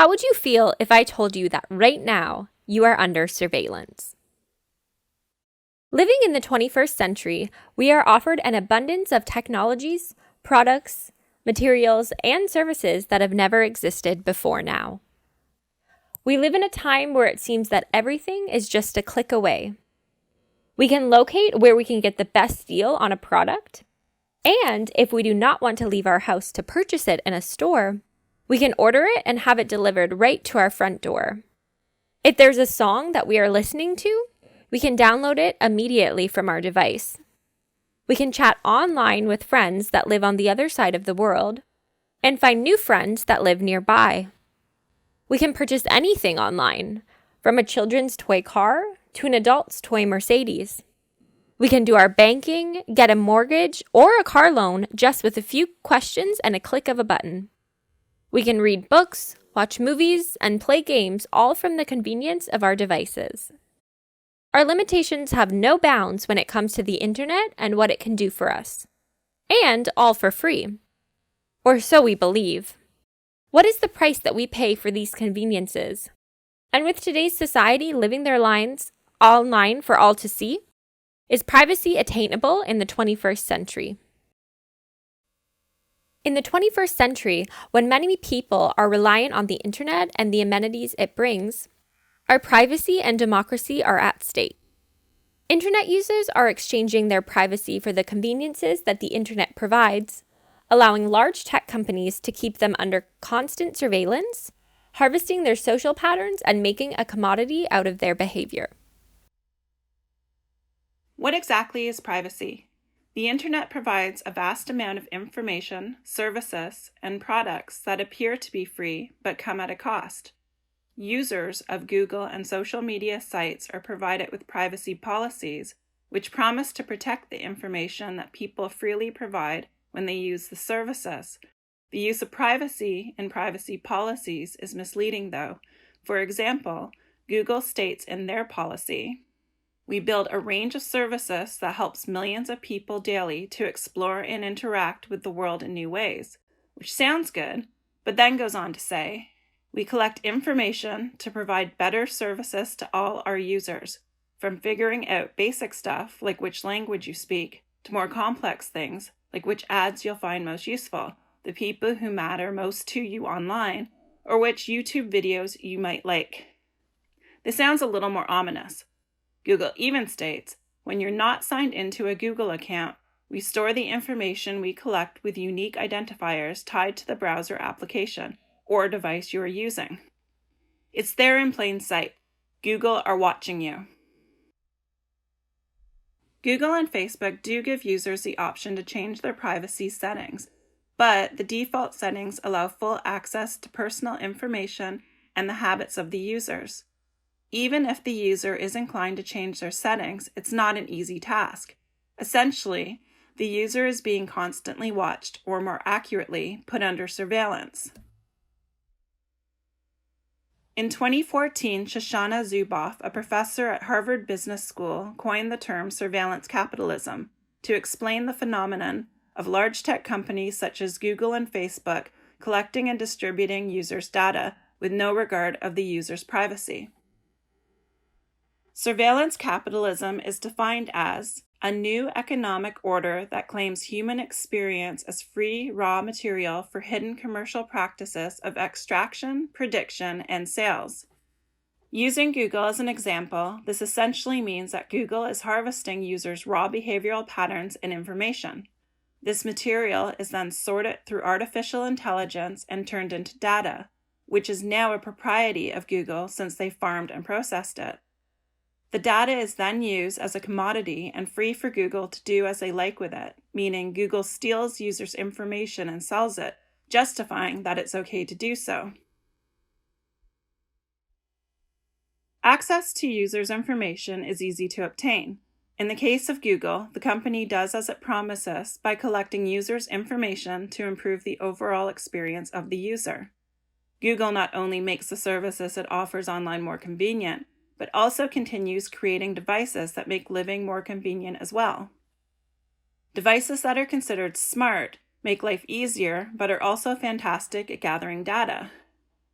How would you feel if I told you that right now you are under surveillance? Living in the 21st century, we are offered an abundance of technologies, products, materials, and services that have never existed before now. We live in a time where it seems that everything is just a click away. We can locate where we can get the best deal on a product, and if we do not want to leave our house to purchase it in a store, we can order it and have it delivered right to our front door. If there's a song that we are listening to, we can download it immediately from our device. We can chat online with friends that live on the other side of the world and find new friends that live nearby. We can purchase anything online, from a children's toy car to an adult's toy Mercedes. We can do our banking, get a mortgage, or a car loan just with a few questions and a click of a button. We can read books, watch movies, and play games all from the convenience of our devices. Our limitations have no bounds when it comes to the internet and what it can do for us. And all for free. Or so we believe. What is the price that we pay for these conveniences? And with today's society living their lives online for all to see, is privacy attainable in the 21st century? In the 21st century, when many people are reliant on the internet and the amenities it brings, our privacy and democracy are at stake. Internet users are exchanging their privacy for the conveniences that the internet provides, allowing large tech companies to keep them under constant surveillance, harvesting their social patterns and making a commodity out of their behavior. What exactly is privacy? The internet provides a vast amount of information, services, and products that appear to be free but come at a cost. Users of Google and social media sites are provided with privacy policies, which promise to protect the information that people freely provide when they use the services. The use of privacy in privacy policies is misleading, though. For example, Google states in their policy, "We build a range of services that helps millions of people daily to explore and interact with the world in new ways," which sounds good, but then goes on to say, "We collect information to provide better services to all our users, from figuring out basic stuff like which language you speak, to more complex things like which ads you'll find most useful, the people who matter most to you online, or which YouTube videos you might like." This sounds a little more ominous. Google even states, "When you're not signed into a Google account, we store the information we collect with unique identifiers tied to the browser application or device you are using." It's there in plain sight. Google are watching you. Google and Facebook do give users the option to change their privacy settings, but the default settings allow full access to personal information and the habits of the users. Even if the user is inclined to change their settings, it's not an easy task. Essentially, the user is being constantly watched, or more accurately, put under surveillance. In 2014, Shoshana Zuboff, a professor at Harvard Business School, coined the term surveillance capitalism to explain the phenomenon of large tech companies such as Google and Facebook collecting and distributing users' data with no regard of the user's privacy. Surveillance capitalism is defined as a new economic order that claims human experience as free raw material for hidden commercial practices of extraction, prediction, and sales. Using Google as an example, this essentially means that Google is harvesting users' raw behavioral patterns and information. This material is then sorted through artificial intelligence and turned into data, which is now a propriety of Google since they farmed and processed it. The data is then used as a commodity and free for Google to do as they like with it, meaning Google steals users' information and sells it, justifying that it's okay to do so. Access to users' information is easy to obtain. In the case of Google, the company does as it promises by collecting users' information to improve the overall experience of the user. Google not only makes the services it offers online more convenient, but also continues creating devices that make living more convenient as well. Devices that are considered smart make life easier, but are also fantastic at gathering data.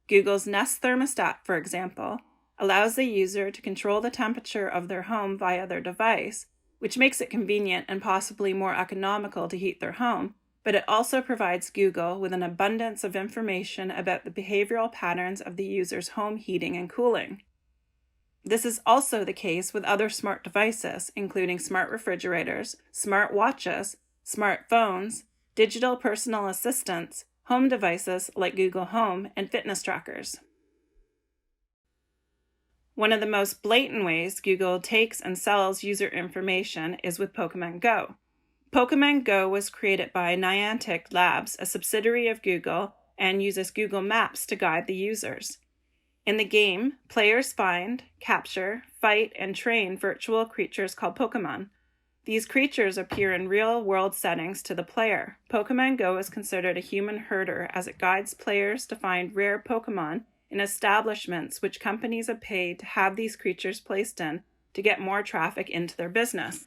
Google's Nest thermostat, for example, allows the user to control the temperature of their home via their device, which makes it convenient and possibly more economical to heat their home, but it also provides Google with an abundance of information about the behavioral patterns of the user's home heating and cooling. This is also the case with other smart devices, including smart refrigerators, smart watches, smartphones, digital personal assistants, home devices like Google Home, and fitness trackers. One of the most blatant ways Google takes and sells user information is with Pokemon Go. Pokemon Go was created by Niantic Labs, a subsidiary of Google, and uses Google Maps to guide the users. In the game, players find, capture, fight, and train virtual creatures called Pokemon. These creatures appear in real-world settings to the player. Pokemon Go is considered a human herder as it guides players to find rare Pokemon in establishments which companies have paid to have these creatures placed in to get more traffic into their business.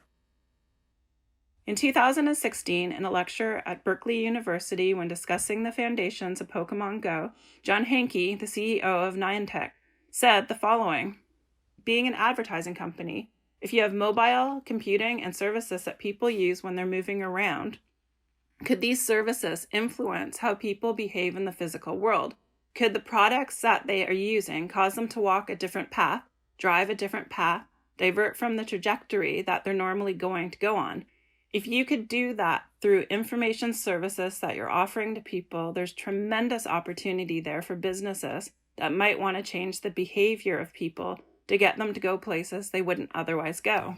In 2016, in a lecture at Berkeley University when discussing the foundations of Pokemon Go, John Hanke, the CEO of Niantic, said the following: "Being an advertising company, if you have mobile computing and services that people use when they're moving around, could these services influence how people behave in the physical world? Could the products that they are using cause them to walk a different path, drive a different path, divert from the trajectory that they're normally going to go on? If you could do that through information services that you're offering to people, there's tremendous opportunity there for businesses that might want to change the behavior of people to get them to go places they wouldn't otherwise go."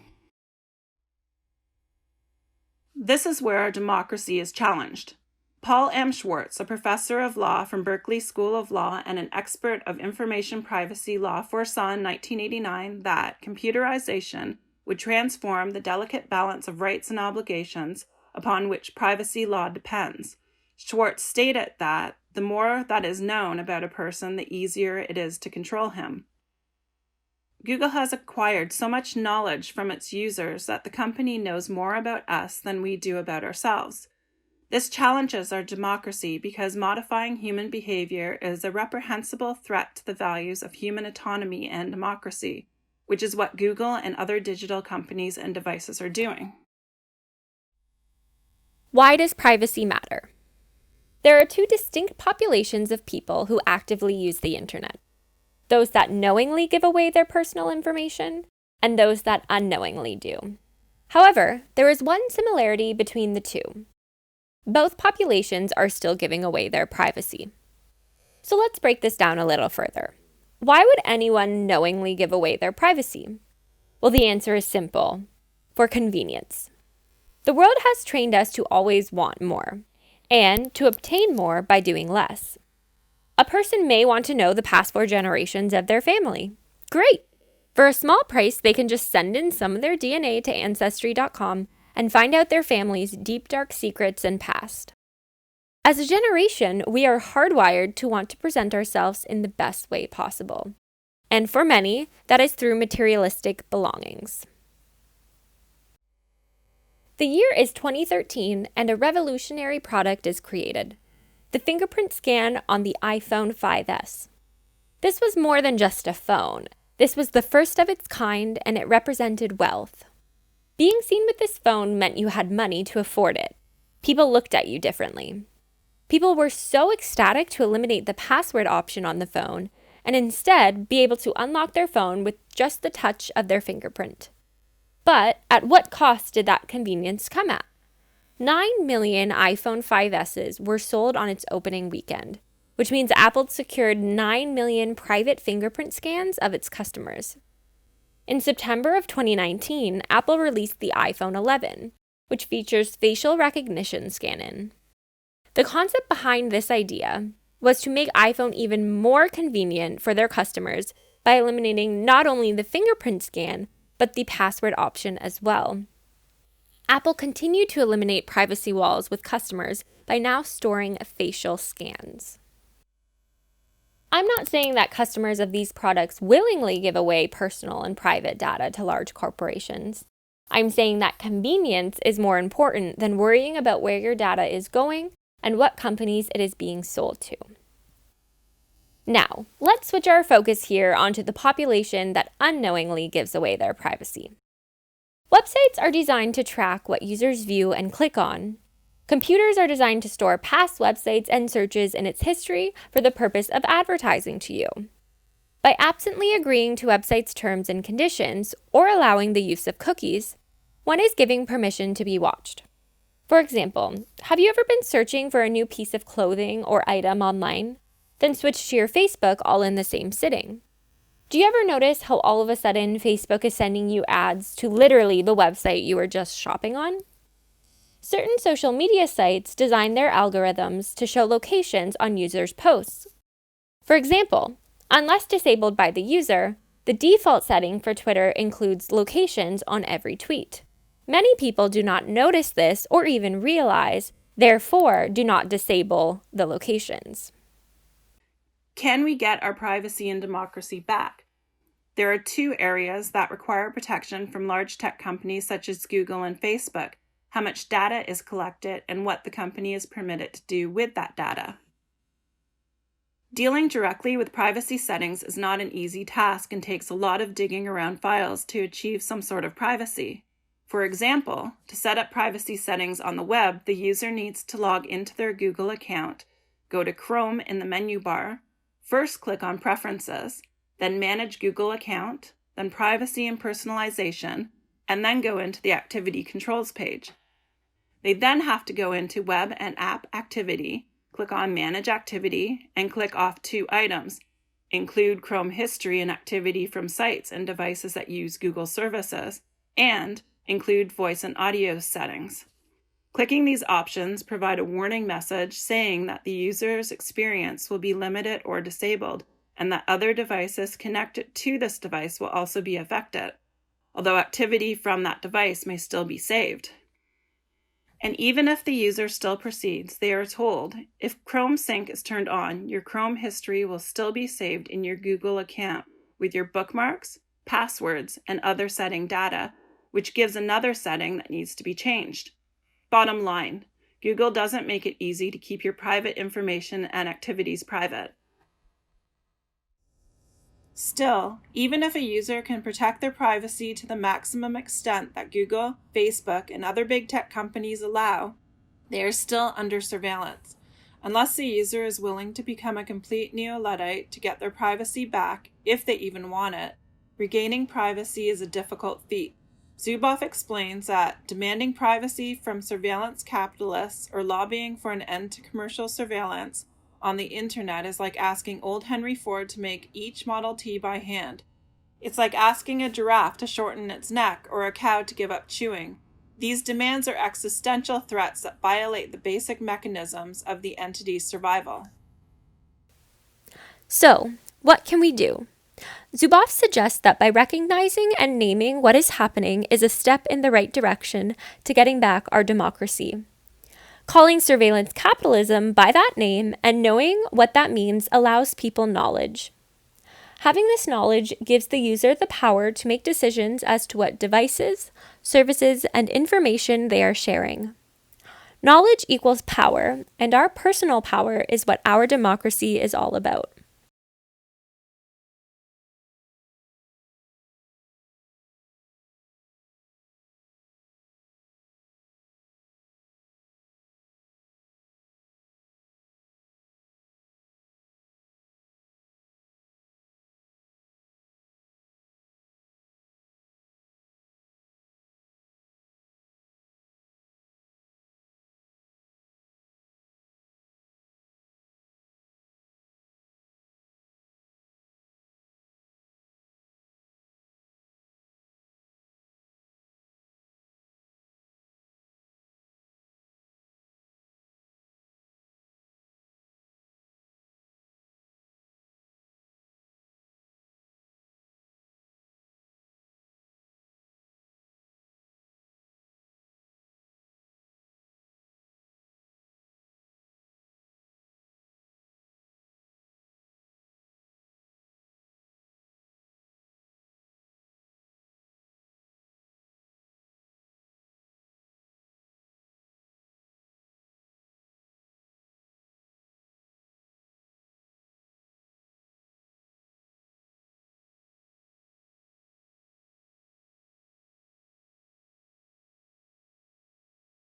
This is where our democracy is challenged. Paul M. Schwartz, a professor of law from Berkeley School of Law and an expert of information privacy law, foresaw in 1989 that computerization would transform the delicate balance of rights and obligations upon which privacy law depends. Schwartz stated that the more that is known about a person, the easier it is to control him. Google has acquired so much knowledge from its users that the company knows more about us than we do about ourselves. This challenges our democracy because modifying human behavior is a reprehensible threat to the values of human autonomy and democracy, which is what Google and other digital companies and devices are doing. Why does privacy matter? There are two distinct populations of people who actively use the internet: those that knowingly give away their personal information, and those that unknowingly do. However, there is one similarity between the two. Both populations are still giving away their privacy. So let's break this down a little further. Why would anyone knowingly give away their privacy? Well, the answer is simple: for convenience. The world has trained us to always want more, and to obtain more by doing less. A person may want to know the past 4 generations of their family. Great! For a small price, they can just send in some of their DNA to Ancestry.com and find out their family's deep, dark secrets and past. As a generation, we are hardwired to want to present ourselves in the best way possible. And for many, that is through materialistic belongings. The year is 2013, and a revolutionary product is created: the fingerprint scan on the iPhone 5S. This was more than just a phone. This was the first of its kind, and it represented wealth. Being seen with this phone meant you had money to afford it. People looked at you differently. People were so ecstatic to eliminate the password option on the phone and instead be able to unlock their phone with just the touch of their fingerprint. But at what cost did that convenience come at? 9 million iPhone 5Ss were sold on its opening weekend, which means Apple secured 9 million private fingerprint scans of its customers. In September of 2019, Apple released the iPhone 11, which features facial recognition scan-in. The concept behind this idea was to make iPhone even more convenient for their customers by eliminating not only the fingerprint scan, but the password option as well. Apple continued to eliminate privacy walls with customers by now storing facial scans. I'm not saying that customers of these products willingly give away personal and private data to large corporations. I'm saying that convenience is more important than worrying about where your data is going and what companies it is being sold to. Now, let's switch our focus here onto the population that unknowingly gives away their privacy. Websites are designed to track what users view and click on. Computers are designed to store past websites and searches in its history for the purpose of advertising to you. By absently agreeing to websites' terms and conditions or allowing the use of cookies, one is giving permission to be watched. For example, have you ever been searching for a new piece of clothing or item online, then switched to your Facebook all in the same sitting? Do you ever notice how all of a sudden Facebook is sending you ads to literally the website you were just shopping on? Certain social media sites design their algorithms to show locations on users' posts. For example, unless disabled by the user, the default setting for Twitter includes locations on every tweet. Many people do not notice this or even realize, therefore do not disable the locations. Can we get our privacy and democracy back? There are two areas that require protection from large tech companies such as Google and Facebook: how much data is collected and what the company is permitted to do with that data. Dealing directly with privacy settings is not an easy task and takes a lot of digging around files to achieve some sort of privacy. For example, to set up privacy settings on the web, the user needs to log into their Google account, go to Chrome in the menu bar, first click on Preferences, then Manage Google Account, then Privacy and Personalization, and then go into the Activity Controls page. They then have to go into Web and App Activity, click on Manage Activity, and click off two items: Include Chrome History and Activity from sites and devices that use Google services, and Include Voice and Audio settings. Clicking these options provide a warning message saying that the user's experience will be limited or disabled, and that other devices connected to this device will also be affected, although activity from that device may still be saved. And even if the user still proceeds, they are told, if Chrome Sync is turned on, your Chrome history will still be saved in your Google account with your bookmarks, passwords, and other setting data, which gives another setting that needs to be changed. Bottom line, Google doesn't make it easy to keep your private information and activities private. Still, even if a user can protect their privacy to the maximum extent that Google, Facebook, and other big tech companies allow, they are still under surveillance. Unless the user is willing to become a complete neo-Luddite to get their privacy back, if they even want it, regaining privacy is a difficult feat. Zuboff explains that demanding privacy from surveillance capitalists or lobbying for an end to commercial surveillance on the internet is like asking old Henry Ford to make each Model T by hand. It's like asking a giraffe to shorten its neck or a cow to give up chewing. These demands are existential threats that violate the basic mechanisms of the entity's survival. So, what can we do? Zuboff suggests that by recognizing and naming what is happening is a step in the right direction to getting back our democracy. Calling surveillance capitalism by that name and knowing what that means allows people knowledge. Having this knowledge gives the user the power to make decisions as to what devices, services, and information they are sharing. Knowledge equals power, and our personal power is what our democracy is all about.